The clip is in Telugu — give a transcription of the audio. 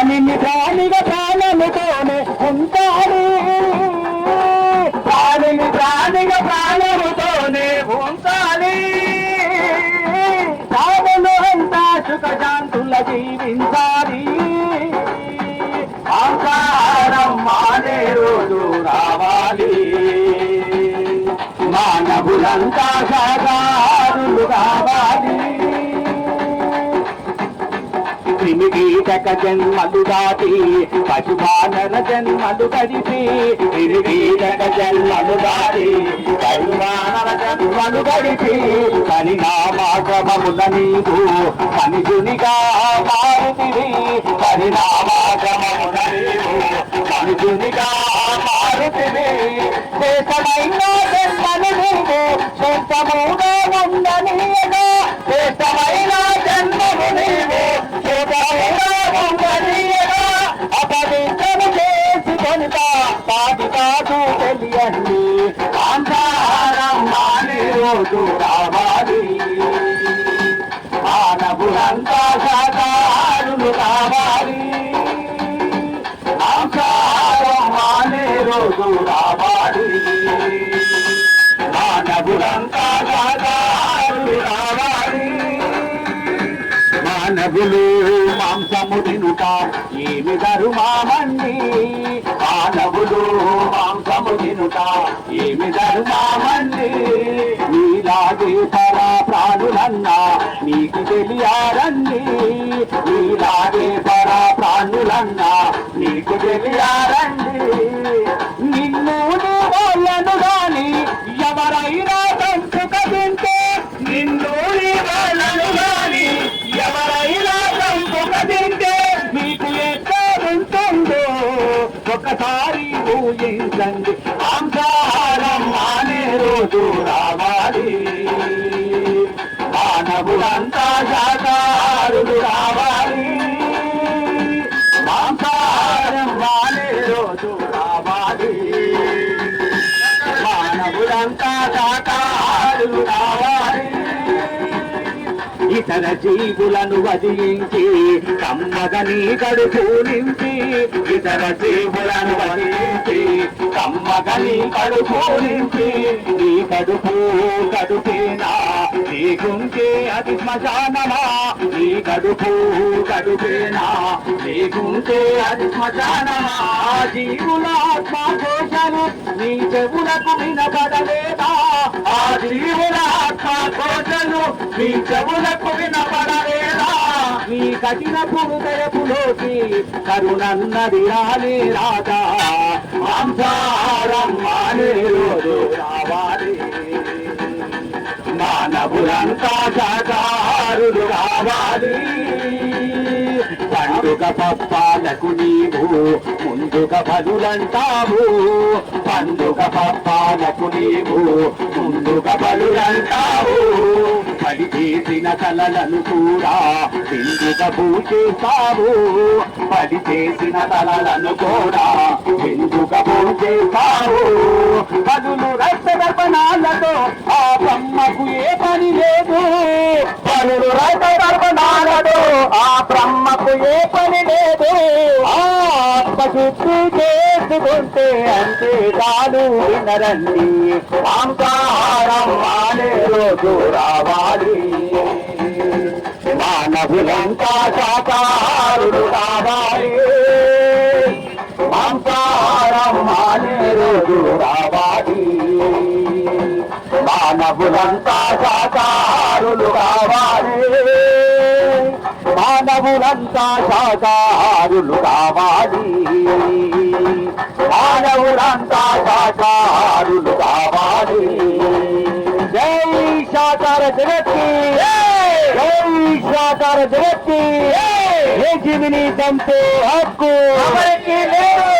ప్రాణిని ప్రాణిగా ప్రాణముతోనే ఉంటాడు, ప్రాణిని ప్రాణిగా ప్రాణముతోనే ఉంటాలి. సాగులు అంతా సుఖశాంతుల జీవించాలి. ఆకారం మానే రోజు రావాలి. మానవులంతా సాగారులు కావాలి. క్రిమికీటక జన్మలు దాటి పశుపాలన జన్మలు గడిపి, క్రిమికీటక జన్మలు దాటి పశుపాలన జన్మలు గడిపి, పరిణామక్రమముల నీవు మనుషునిగా మారుతివి. పరిణామక్రమముల నీవు మనుషునిగా మారుతివి. దేశమైన జన్మను నీవు సొంతముగా ఉండనీయగా, దేశమైన జన్మను నీవు అపవిత్రము చేసి కొనుక పాటి కాదు తెలియండి. ఆంధ్రం మానే రోజు రావాలి. మానవులంతా సాకారులు కావాలి. ఆంధ్రం మానే రోజు రావాలి. మానవులంతా సాకారులు కావాలి. మానవులు మాంసము తినుట ఏమి ధర్మమండి, మానవులు మాంసము తినుట ఏమి ధర్మమండి. నీలాగే పరా ప్రాణులన్నా నీకు తెలియారండి, నీలాగే పరా ప్రాణులన్నా నీకు తెలియారండి. నిన్ను వాళ్ళను గాని ఎవరైనా తంచుక తింటే, నిన్ను వాళ్ళను గాని ఎవరైనా తంచుక తింటే మీకు ఎట్లా ఉంటుందో ఒకసారి ఊహించండి. ఆంధ్రం మానే రోజు రావాలి. మానవులంతా శాకారులు రావాలి. మాంసాహారం మానే రోజు రావాలి. మానవులంతా శాకారులు రావాలి. ఇతర జీవులను వదిలించి కమ్మగని కడుపు నింపి, ఇతర జీవులను వదిలించి కమ్మగని కడుపు నింపి, నీ కడుపు కడుపేనా నీకుంటే అది శ్మశానమా, నీ కడుపు కడుపేనా నీకుంటే అది శ్మశానమా. జీవుల ఆత్మకోశలు నీ చెవులకు వినపడలేదా, ఆ జీవుల ఆత్మకోశలు నీ చెవులకు వినపడలేదా. నీ కఠిన హృదయపులోకి కరుణన్నది రాలే రాదా. మాంసాహారం మానే రోజు రావాలి. మానవులంతా శాకారులు రావాలి. పండుగ పప్పాలకు నీవు ముందుగా బలులంటావు, పండుగ పప్పాలకు నీవు ముందుగా బలులంటావు. పడి చేసిన తలలను కూడా విందుగా పూజేస్తావు, పడి చేసిన తలలను కూడా విందుగా పూజేస్తావు. పదులు రక్తదర్పణాలతో ఆ బ్రహ్మకు ఏ పని లేదు, పదులు రక్తదర్పణాలతో ఆ బ్రహ్మకు ఏ పని లేదు. ఆత్మశుద్ధి చేసుకుంటే అంతే చాలు వినరండి. మాంసాహారం మానే రోజు రావాలి. మానవులంతా శాకాహారులు కావాలి. మాంసాహారం మానే రోజు రావాలి. మానవులంతా శాకాహారులు కావాలి. మానవులంతా శాకాహారులు కావాలి. మానవులంతా శాకాహారులు కావాలి. జై శాకార జగత్కి, జై శాకార జగత్కి. ఏ జీవిని చంపే హక్కు ఎవరికి లేదు.